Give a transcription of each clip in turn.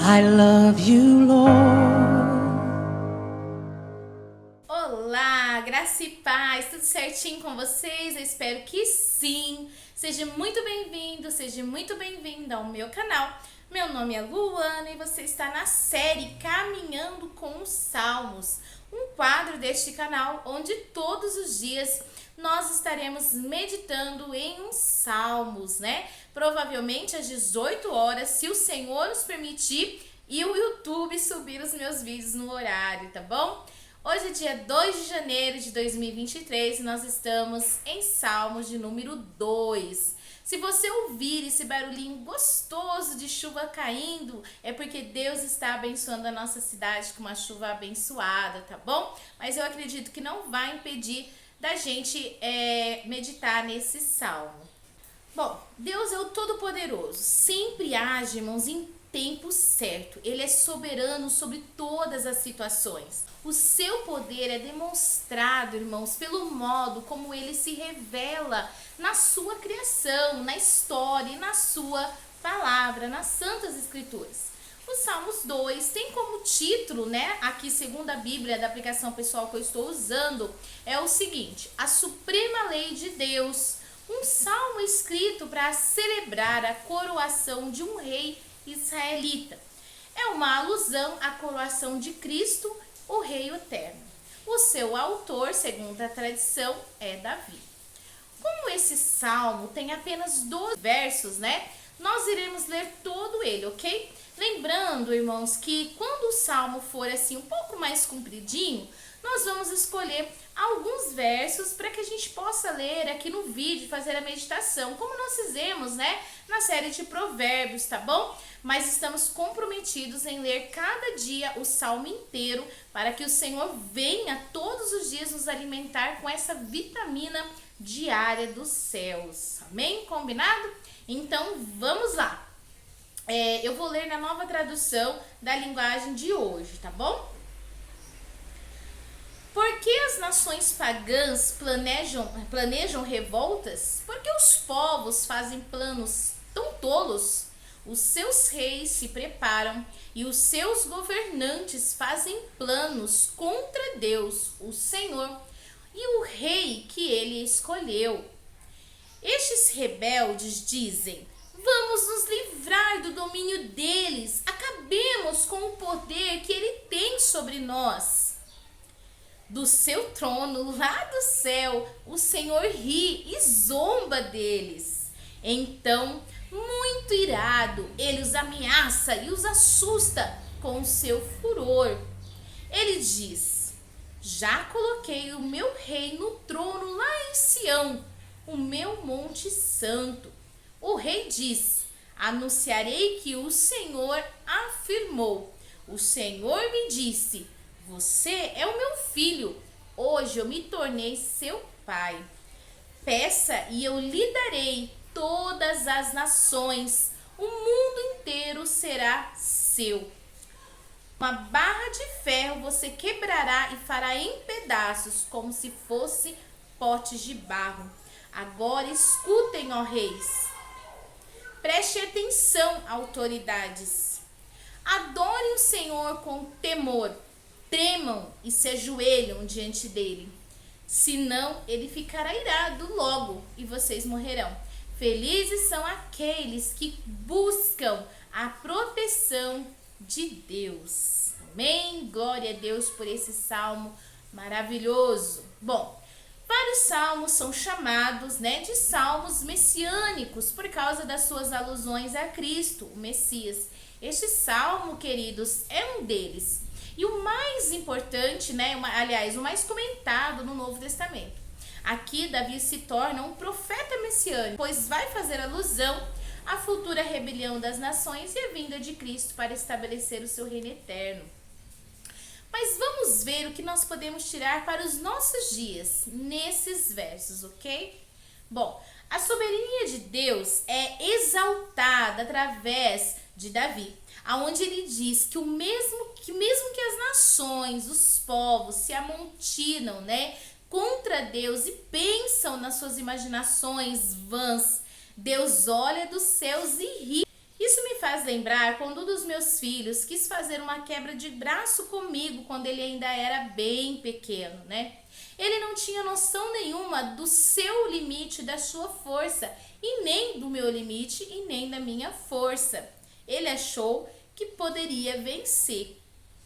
I love you, Lord. Olá, graça e paz, tudo certinho com vocês? Eu espero que sim. Seja muito bem-vindo, seja muito bem-vinda ao meu canal. Meu nome é Luana e você está na série Caminhando com os Salmos, um quadro deste canal onde todos os dias nós estaremos meditando em uns salmos, né? Provavelmente às 18 horas, se o Senhor nos permitir e o YouTube subir os meus vídeos no horário, tá bom? Hoje é dia 2 de janeiro de 2023 e nós estamos em Salmos de número 2. Se você ouvir esse barulhinho gostoso de chuva caindo, é porque Deus está abençoando a nossa cidade com uma chuva abençoada, tá bom? Mas eu acredito que não vai impedir da gente meditar nesse salmo. Bom, Deus é o Todo-Poderoso, sempre age, irmãos, em tempo certo. Ele é soberano sobre todas as situações. O seu poder é demonstrado, irmãos, pelo modo como ele se revela na sua criação, na história e na sua palavra, nas Santas Escrituras. O Salmos 2 tem como título, né, aqui segundo a Bíblia da aplicação pessoal que eu estou usando, é o seguinte: a suprema lei de Deus, um salmo escrito para celebrar a coroação de um rei israelita. É uma alusão à coroação de Cristo, o Rei Eterno. O seu autor, segundo a tradição, é Davi. Como esse salmo tem apenas 12 versos, né? Nós iremos ler todo ele, ok? Lembrando, irmãos, que quando o salmo for assim um pouco mais compridinho, nós vamos escolher alguns versos para que a gente possa ler aqui no vídeo, fazer a meditação, como nós fizemos, né, na série de provérbios, tá bom? Mas estamos comprometidos em ler cada dia o salmo inteiro, para que o Senhor venha todos os dias nos alimentar com essa vitamina diária dos céus. Amém? Combinado? Então, vamos lá. Eu vou ler na nova tradução da linguagem de hoje, tá bom? Por que as nações pagãs planejam revoltas? Por que os povos fazem planos tão tolos? Os seus reis se preparam e os seus governantes fazem planos contra Deus, o Senhor, e o rei que ele escolheu. Estes rebeldes dizem: vamos nos livrar do domínio deles, acabemos com o poder que ele tem sobre nós. Do seu trono, lá do céu, o Senhor ri e zomba deles. Então, muito irado, ele os ameaça e os assusta com o seu furor. Ele diz: já coloquei o meu rei no trono lá em Sião, o meu monte santo. O rei diz: anunciarei que o Senhor afirmou. O Senhor me disse: você é o meu filho, hoje eu me tornei seu pai. Peça e eu lhe darei todas as nações, o mundo inteiro será seu. Uma barra de ferro você quebrará e fará em pedaços, como se fosse potes de barro. Agora escutem, ó reis. Preste atenção, autoridades. Adorem o Senhor com temor. Tremam e se ajoelham diante dele. Senão ele ficará irado logo e vocês morrerão. Felizes são aqueles que buscam a proteção de Deus. Amém? Glória a Deus por esse salmo maravilhoso. Bom, vários salmos são chamados, né, de salmos messiânicos por causa das suas alusões a Cristo, o Messias. Este salmo, queridos, é um deles. E o mais importante, né, aliás, o mais comentado no Novo Testamento. Aqui, Davi se torna um profeta messiânico, pois vai fazer alusão à futura rebelião das nações e a vinda de Cristo para estabelecer o seu reino eterno. Mas vamos ver o que nós podemos tirar para os nossos dias nesses versos, ok? Bom, a soberania de Deus é exaltada através de Davi, aonde ele diz que mesmo que as nações, os povos se amontinam, né, contra Deus e pensam nas suas imaginações vãs, Deus olha dos céus e ri Isso me faz lembrar quando um dos meus filhos quis fazer uma quebra de braço comigo quando ele ainda era bem pequeno, né? Ele não tinha noção nenhuma do seu limite, da sua força, e nem do meu limite e nem da minha força. Ele achou que poderia vencer.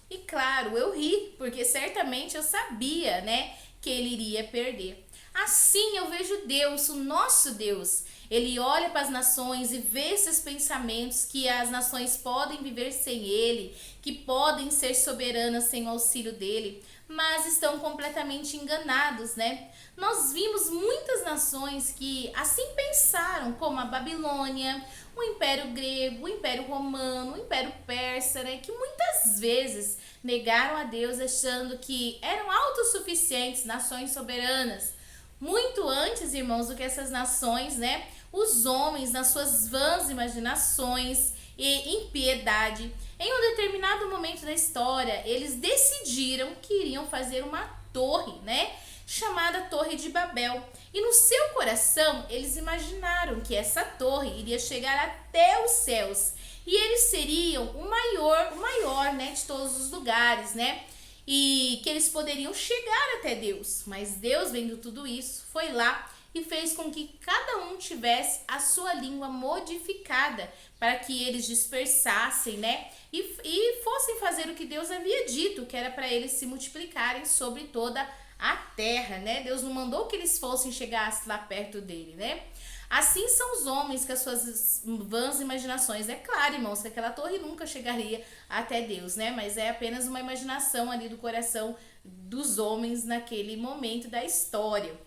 E claro, eu ri, porque certamente eu sabia, né, que ele iria perder. Assim eu vejo Deus, o nosso Deus. Ele olha para as nações e vê esses pensamentos que as nações podem viver sem ele, que podem ser soberanas sem o auxílio dele, mas estão completamente enganados, né? Nós vimos muitas nações que assim pensaram, como a Babilônia, o Império Grego, o Império Romano, o Império Persa, né? Que muitas vezes negaram a Deus achando que eram autossuficientes, nações soberanas. Muito antes, irmãos, do que essas nações, né? Os homens, nas suas vãs imaginações e impiedade, em um determinado momento da história, eles decidiram que iriam fazer uma torre, né? Chamada Torre de Babel. E no seu coração, eles imaginaram que essa torre iria chegar até os céus. E eles seriam o maior, né, de todos os lugares, né? E que eles poderiam chegar até Deus. Mas Deus, vendo tudo isso, foi lá e fez com que cada um tivesse a sua língua modificada para que eles dispersassem, né? E fossem fazer o que Deus havia dito, que era para eles se multiplicarem sobre toda a terra, né? Deus não mandou que eles fossem chegar lá perto dele, né? Assim são os homens com as suas vãs imaginações. É claro, irmãos, que aquela torre nunca chegaria até Deus, né? Mas é apenas uma imaginação ali do coração dos homens naquele momento da história.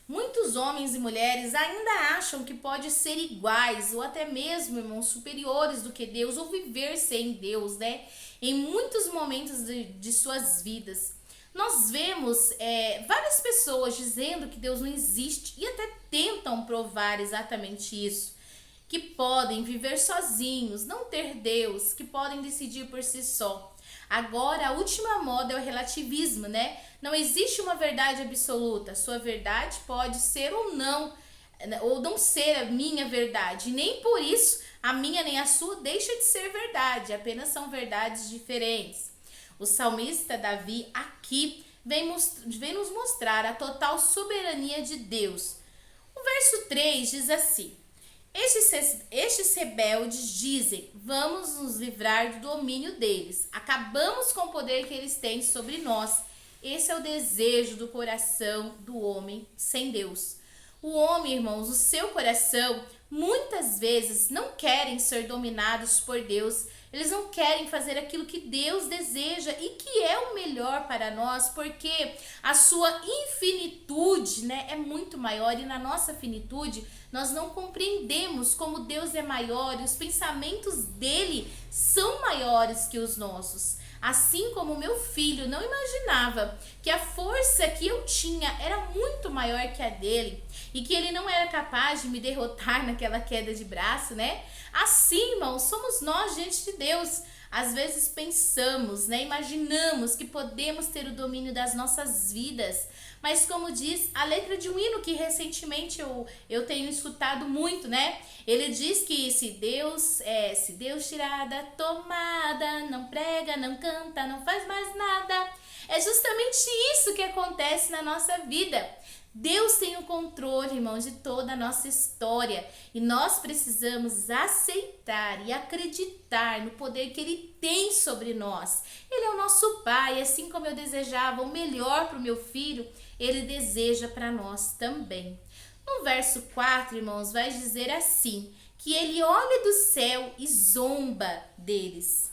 Muitos homens e mulheres ainda acham que pode ser iguais ou até mesmo, irmãos, superiores do que Deus ou viver sem Deus, né? Em muitos momentos de suas vidas. Nós vemos várias pessoas dizendo que Deus não existe e até tentam provar exatamente isso. Que podem viver sozinhos, não ter Deus, que podem decidir por si só. Agora, a última moda é o relativismo, né? Não existe uma verdade absoluta. Sua verdade pode ser ou não ser a minha verdade. E nem por isso a minha nem a sua deixa de ser verdade. Apenas são verdades diferentes. O salmista Davi aqui vem nos mostrar a total soberania de Deus. O verso 3 diz assim: Estes rebeldes dizem, vamos nos livrar do domínio deles. Acabamos com o poder que eles têm sobre nós. Esse é o desejo do coração do homem sem Deus. O homem, irmãos, o seu coração, muitas vezes não querem ser dominados por Deus. Eles não querem fazer aquilo que Deus deseja e que é o melhor para nós, porque a sua infinitude, né, é muito maior e na nossa finitude nós não compreendemos como Deus é maior e os pensamentos dele são maiores que os nossos. Assim como meu filho não imaginava que a força que eu tinha era muito maior que a dele e que ele não era capaz de me derrotar naquela queda de braço, né? Assim, irmãos, somos nós diante de Deus. Às vezes pensamos, né, imaginamos que podemos ter o domínio das nossas vidas, mas como diz a letra de um hino que recentemente eu tenho escutado muito, né? Ele diz que se Deus tirar da tomada, não prega, não canta, não faz mais nada. É justamente isso que acontece na nossa vida. Deus tem o controle, irmãos, de toda a nossa história e nós precisamos aceitar e acreditar no poder que Ele tem sobre nós. Ele é o nosso Pai, assim como eu desejava o melhor para o meu filho, Ele deseja para nós também. No verso 4, irmãos, vai dizer assim, que Ele olha do céu e zomba deles.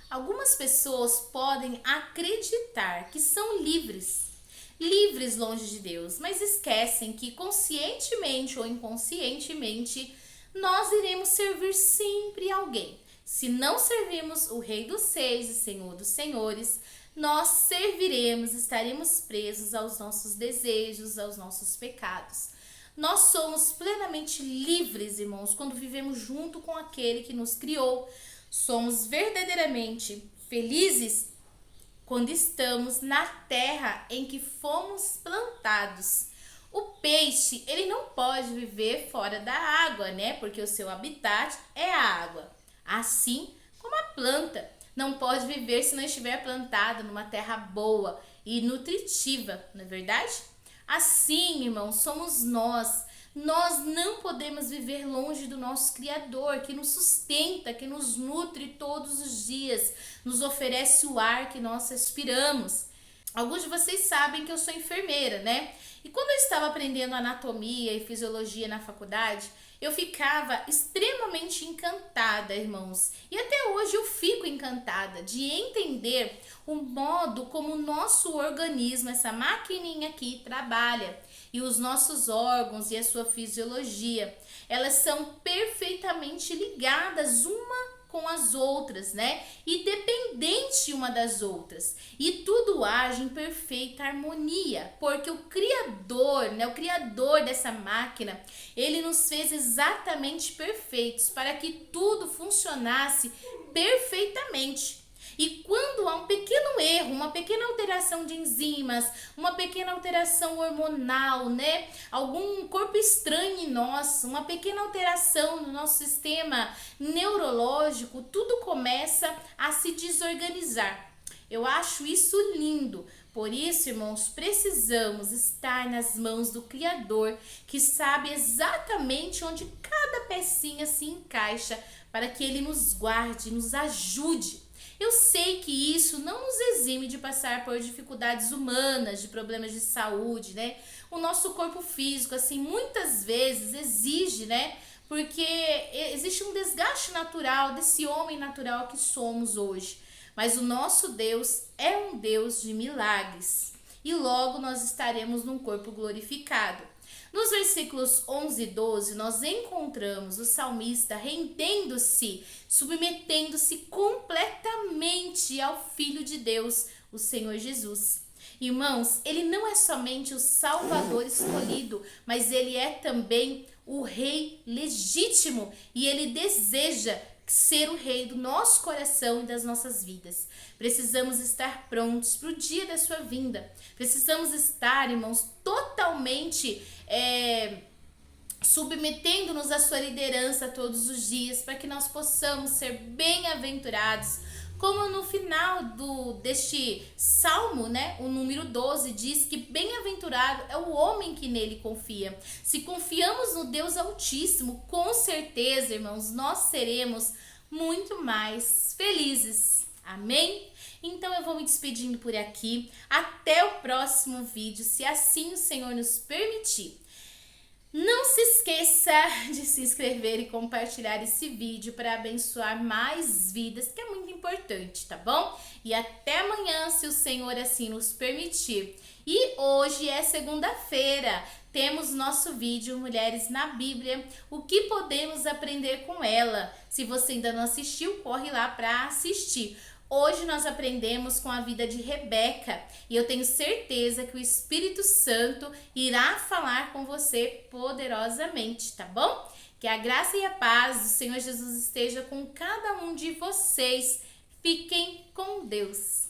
Algumas pessoas podem acreditar que são livres longe de Deus, mas esquecem que conscientemente ou inconscientemente nós iremos servir sempre alguém. Se não servimos o Rei dos Reis e Senhor dos Senhores, nós serviremos, estaremos presos aos nossos desejos, aos nossos pecados. Nós somos plenamente livres, irmãos, quando vivemos junto com aquele que nos criou. Somos verdadeiramente felizes quando estamos na terra em que fomos plantados. O peixe, ele não pode viver fora da água, né? Porque o seu habitat é a água. Assim como a planta não pode viver se não estiver plantada numa terra boa e nutritiva, não é verdade? Assim, irmãos, somos nós. Nós não podemos viver longe do nosso Criador, que nos sustenta, que nos nutre todos os dias, nos oferece o ar que nós respiramos. Alguns de vocês sabem que eu sou enfermeira, né? E quando eu estava aprendendo anatomia e fisiologia na faculdade, eu ficava extremamente encantada, irmãos. E até hoje eu fico encantada de entender o modo como o nosso organismo, essa maquininha aqui, trabalha. E os nossos órgãos e a sua fisiologia, elas são perfeitamente ligadas uma com as outras, né? E dependente uma das outras. E tudo age em perfeita harmonia, porque o Criador, né, o Criador dessa máquina, ele nos fez exatamente perfeitos para que tudo funcionasse perfeitamente. E quando há um pequeno erro, uma pequena alteração de enzimas, uma pequena alteração hormonal, né? Algum corpo estranho em nós, uma pequena alteração no nosso sistema neurológico, tudo começa a se desorganizar. Eu acho isso lindo. Por isso, irmãos, precisamos estar nas mãos do Criador, que sabe exatamente onde cada pecinha se encaixa para que Ele nos guarde, nos ajude. Eu sei que isso não nos exime de passar por dificuldades humanas, de problemas de saúde, né? O nosso corpo físico, assim, muitas vezes exige, né? Porque existe um desgaste natural desse homem natural que somos hoje. Mas o nosso Deus é um Deus de milagres. E logo nós estaremos num corpo glorificado. Nos versículos 11 e 12, nós encontramos o salmista rendendo-se, submetendo-se completamente ao Filho de Deus, o Senhor Jesus. Irmãos, ele não é somente o Salvador escolhido, mas ele é também o Rei legítimo e ele deseja ser o rei do nosso coração e das nossas vidas. Precisamos estar prontos para o dia da sua vinda. Precisamos estar, irmãos, totalmente submetendo-nos à sua liderança todos os dias, para que nós possamos ser bem-aventurados. Como no final deste salmo, né, o número 12 diz que bem-aventurado é o homem que nele confia. Se confiamos no Deus Altíssimo, com certeza, irmãos, nós seremos muito mais felizes. Amém? Então eu vou me despedindo por aqui. Até o próximo vídeo, se assim o Senhor nos permitir. Não se esqueça de se inscrever e compartilhar esse vídeo para abençoar mais vidas, que é muito importante, tá bom? E até amanhã, se o Senhor assim nos permitir. E hoje é segunda-feira, temos nosso vídeo Mulheres na Bíblia, o que podemos aprender com ela. Se você ainda não assistiu, corre lá para assistir. Hoje nós aprendemos com a vida de Rebeca e eu tenho certeza que o Espírito Santo irá falar com você poderosamente, tá bom? Que a graça e a paz do Senhor Jesus esteja com cada um de vocês. Fiquem com Deus.